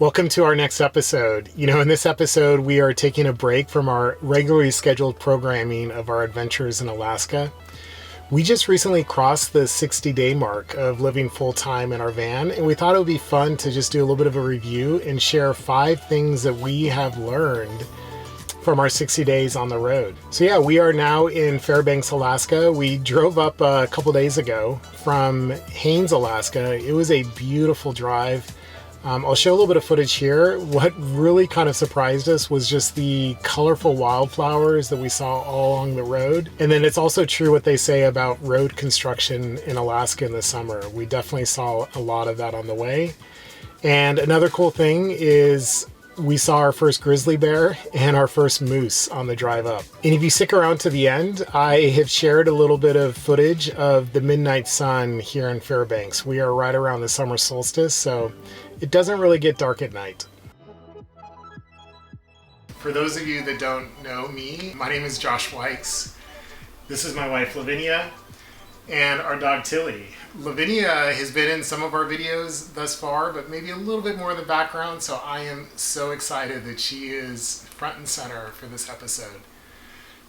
Welcome to our next episode. In this episode, we are taking a break from our regularly scheduled programming of our adventures in Alaska. We just recently crossed the 60-day mark of living full-time in our van, and we thought it would be fun to just do a little bit of a review and share 5 things that we have learned from our 60 days on the road. So yeah, we are now in Fairbanks, Alaska. We drove up a couple days ago from Haines, Alaska. It was a beautiful drive. I'll show a little bit of footage here. What really kind of surprised us was just the colorful wildflowers that we saw all along the road. And then it's also true what they say about road construction in Alaska in the summer. We definitely saw a lot of that on the way. And another cool thing is we saw our first grizzly bear and our first moose on the drive up. And if you stick around to the end, I have shared a little bit of footage of the midnight sun here in Fairbanks. We are right around the summer solstice, so it doesn't really get dark at night. For those of you that don't know me, my name is Josh Wykes. This is my wife Lavinia and our dog Tilly. Lavinia has been in some of our videos thus far, but maybe a little bit more in the background, so I am so excited that she is front and center for this episode.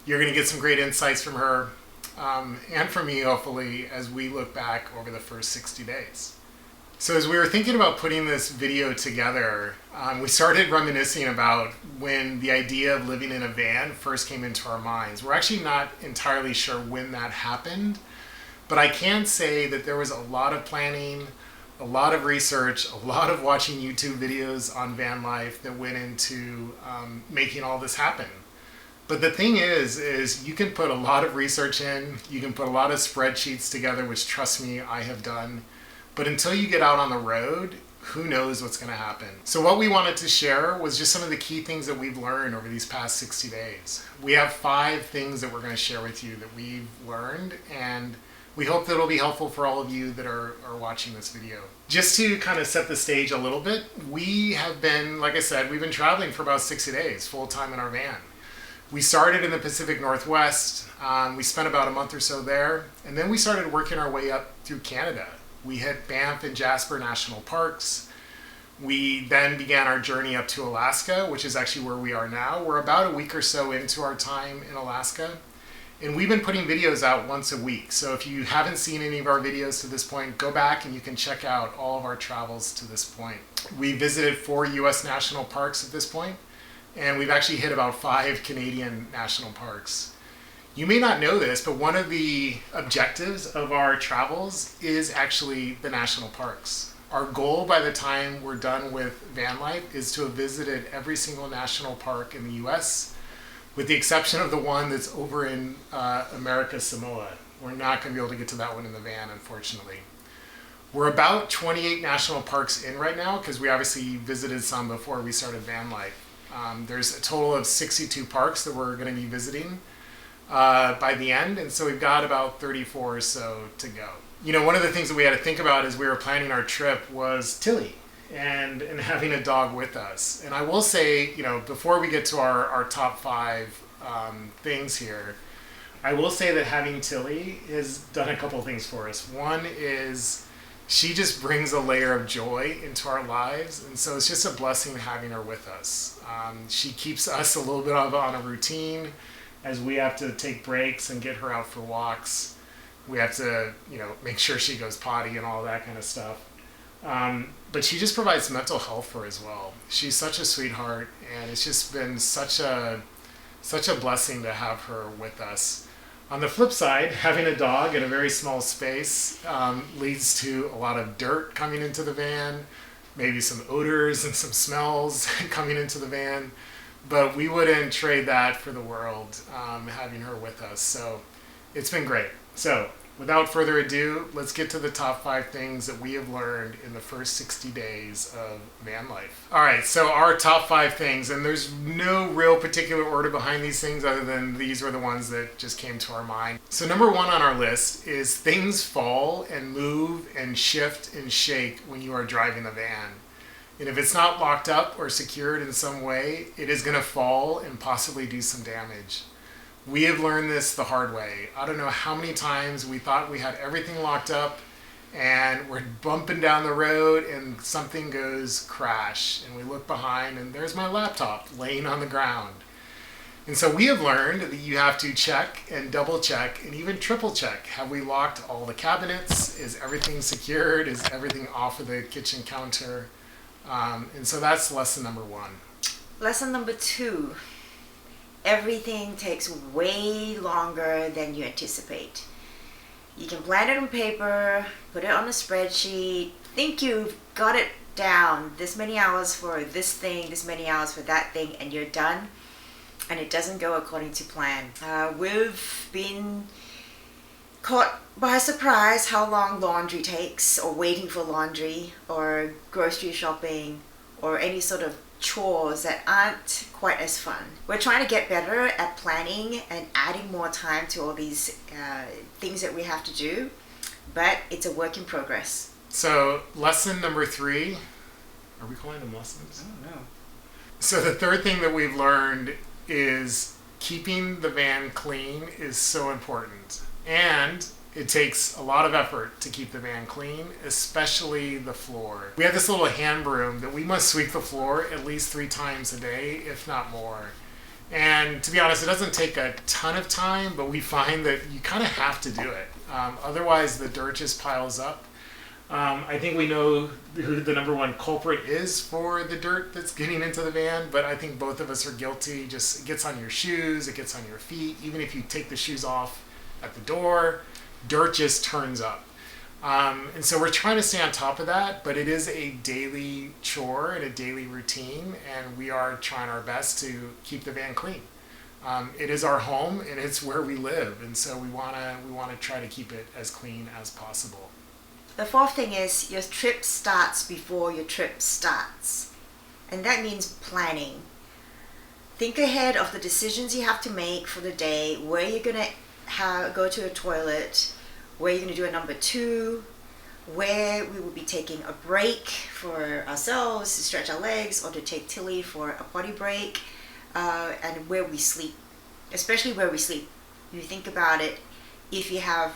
You're going to get some great insights from her and from me, hopefully, as we look back over the first 60 days. So as we were thinking about putting this video together, we started reminiscing about when the idea of living in a van first came into our minds. We're actually not entirely sure when that happened, but I can say that there was a lot of planning, a lot of research, a lot of watching YouTube videos on van life that went into making all this happen. But the thing is you can put a lot of research in, you can put a lot of spreadsheets together, which trust me, I have done. But until you get out on the road, who knows what's going to happen. So what we wanted to share was just some of the key things that we've learned over these past 60 days. We have 5 things that we're going to share with you that we've learned, and we hope that it'll be helpful for all of you that are watching this video. Just to kind of set the stage a little bit, we have been, like I said, we've been traveling for about 60 days, full time in our van. We started in the Pacific Northwest. We spent about a month or so there, and then we started working our way up through Canada. We hit Banff and Jasper National Parks. We then began our journey up to Alaska, which is actually where we are now. We're about a week or so into our time in Alaska. And we've been putting videos out once a week. So if you haven't seen any of our videos to this point, go back and you can check out all of our travels to this point. We visited 4 US national parks at this point, and we've actually hit about 5 Canadian national parks. You may not know this, but one of the objectives of our travels is actually the national parks. Our goal by the time we're done with van life is to have visited every single national park in the US, with the exception of the one that's over in America Samoa. We're not going to be able to get to that one in the van, unfortunately. We're about 28 national parks in right now, because we obviously visited some before we started van life. There's a total of 62 parks that we're going to be visiting by the end, and so we've got about 34 or so to go. One of the things that we had to think about as we were planning our trip was Tilly and having a dog with us. And I will say, before we get to our top 5 things here, I will say that having Tilly has done a couple of things for us. One is she just brings a layer of joy into our lives, and so it's just a blessing having her with us. She keeps us a little bit on a routine as we have to take breaks and get her out for walks. We have to, make sure she goes potty and all that kind of stuff. But she just provides mental health for her as well. She's such a sweetheart, and it's just been such a blessing to have her with us. On the flip side, having a dog in a very small space leads to a lot of dirt coming into the van, maybe some odors and some smells coming into the van. But we wouldn't trade that for the world, having her with us. So it's been great. So without further ado, let's get to the top 5 things that we have learned in the first 60 days of van life. All right, so our top 5 things, and there's no real particular order behind these things other than these were the ones that just came to our mind. So number 1 on our list is things fall and move and shift and shake when you are driving the van. And if it's not locked up or secured in some way, it is going to fall and possibly do some damage. We have learned this the hard way. I don't know how many times we thought we had everything locked up, and we're bumping down the road and something goes crash and we look behind and there's my laptop laying on the ground. And so we have learned that you have to check and double check and even triple check. Have we locked all the cabinets? Is everything secured? Is everything off of the kitchen counter? And so that's lesson number 1. Lesson number 2. Everything takes way longer than you anticipate. You can plan it on paper, put it on a spreadsheet, think you've got it down, this many hours for this thing, this many hours for that thing, and you're done. And it doesn't go according to plan. We've been caught by surprise how long laundry takes, or waiting for laundry, or grocery shopping, or any sort of chores that aren't quite as fun. We're trying to get better at planning and adding more time to all these things that we have to do, but it's a work in progress. So lesson number 3, are we calling them lessons? I don't know. So the third thing that we've learned is keeping the van clean is so important. And it takes a lot of effort to keep the van clean, especially the floor. We have this little hand broom that we must sweep the floor at least 3 times a day, if not more. And to be honest, it doesn't take a ton of time, but we find that you kind of have to do it. Otherwise, the dirt just piles up. I think we know who the number 1 culprit is for the dirt that's getting into the van, but I think both of us are guilty. Just it gets on your shoes, it gets on your feet. Even if you take the shoes off at the door, dirt just turns up. And so we're trying to stay on top of that, but it is a daily chore and a daily routine, and we are trying our best to keep the van clean. It is our home and it's where we live, and so we wanna try to keep it as clean as possible. The 4th thing is your trip starts before your trip starts. And that means planning. Think ahead of the decisions you have to make for the day, where you're going to go to a toilet, where you're going to do a number 2, where we will be taking a break for ourselves to stretch our legs or to take Tilly for a potty break, and where we sleep, especially where we sleep. If you think about it, if you have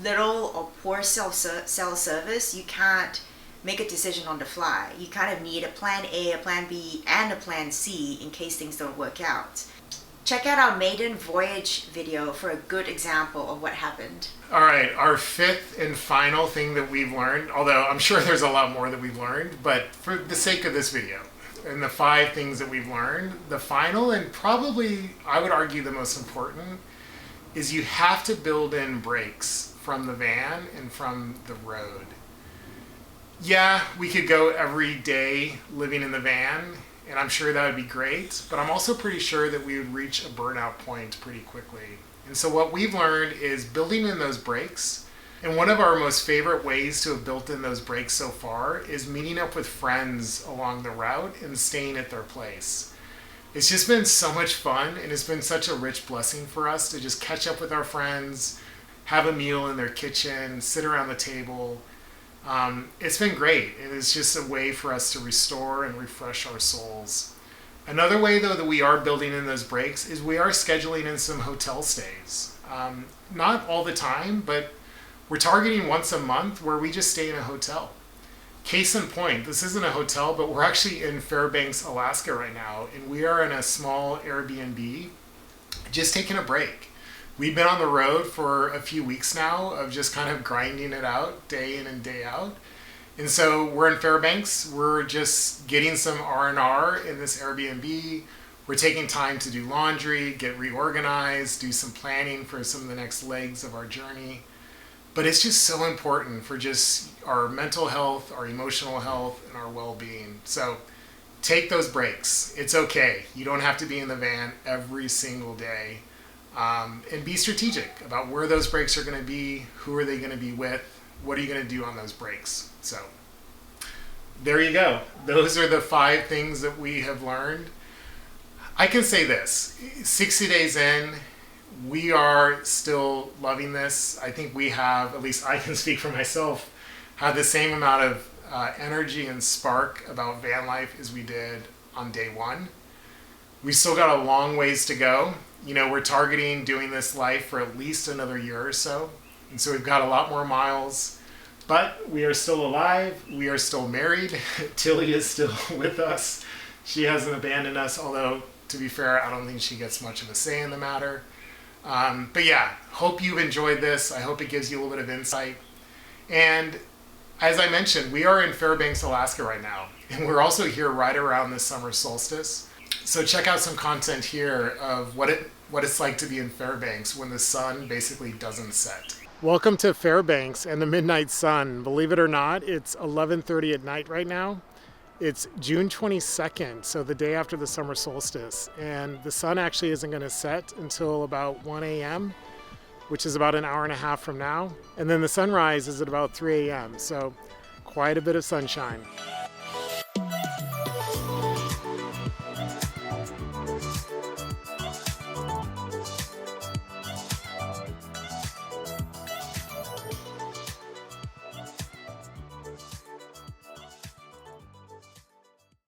little or poor cell service, you can't make a decision on the fly. You kind of need a plan A, a plan B, and a plan C in case things don't work out. Check out our maiden voyage video for a good example of what happened. All right, our 5th and final thing that we've learned, although I'm sure there's a lot more that we've learned, but for the sake of this video and the 5 things that we've learned, the final and probably I would argue the most important is you have to build in brakes from the van and from the road. Yeah, we could go every day living in the van, and I'm sure that would be great, but I'm also pretty sure that we would reach a burnout point pretty quickly. And so what we've learned is building in those brakes, and one of our most favorite ways to have built in those brakes so far is meeting up with friends along the route and staying at their place. It's just been so much fun, and it's been such a rich blessing for us to just catch up with our friends, have a meal in their kitchen, sit around the table. It's been great. It is just a way for us to restore and refresh our souls. Another way, though, that we are building in those breaks is we are scheduling in some hotel stays. Not all the time, but we're targeting once a month where we just stay in a hotel. Case in point, this isn't a hotel, but we're actually in Fairbanks, Alaska right now, and we are in a small Airbnb, just taking a break. We've been on the road for a few weeks now of just kind of grinding it out day in and day out. And so we're in Fairbanks. We're just getting some R&R in this Airbnb. We're taking time to do laundry, get reorganized, do some planning for some of the next legs of our journey. But it's just so important for just our mental health, our emotional health, and our well-being. So take those breaks. It's okay. You don't have to be in the van every single day. And be strategic about where those breaks are going to be, who are they going to be with, what are you going to do on those breaks. So there you go. Those are the 5 things that we have learned. I can say this, 60 days in, we are still loving this. I think we have, at least I can speak for myself, had the same amount of energy and spark about van life as we did on day 1. We still got a long ways to go. You know, we're targeting doing this life for at least another year or so. And so we've got a lot more miles, But we are still alive. We are still married. Tilly is still with us. She hasn't abandoned us, although, to be fair, I don't think she gets much of a say in the matter. But yeah, hope you've enjoyed this. I hope it gives you a little bit of insight. And as I mentioned, we are in Fairbanks, Alaska right now. And we're also here right around the summer solstice. So check out some content here of what it's like to be in Fairbanks when the sun basically doesn't set. Welcome to Fairbanks and the midnight sun. Believe it or not, it's 11:30 at night right now. It's June 22nd, so the day after the summer solstice. And the sun actually isn't going to set until about 1 a.m., which is about an hour and a half from now. And then the sunrise is at about 3 a.m., so quite a bit of sunshine.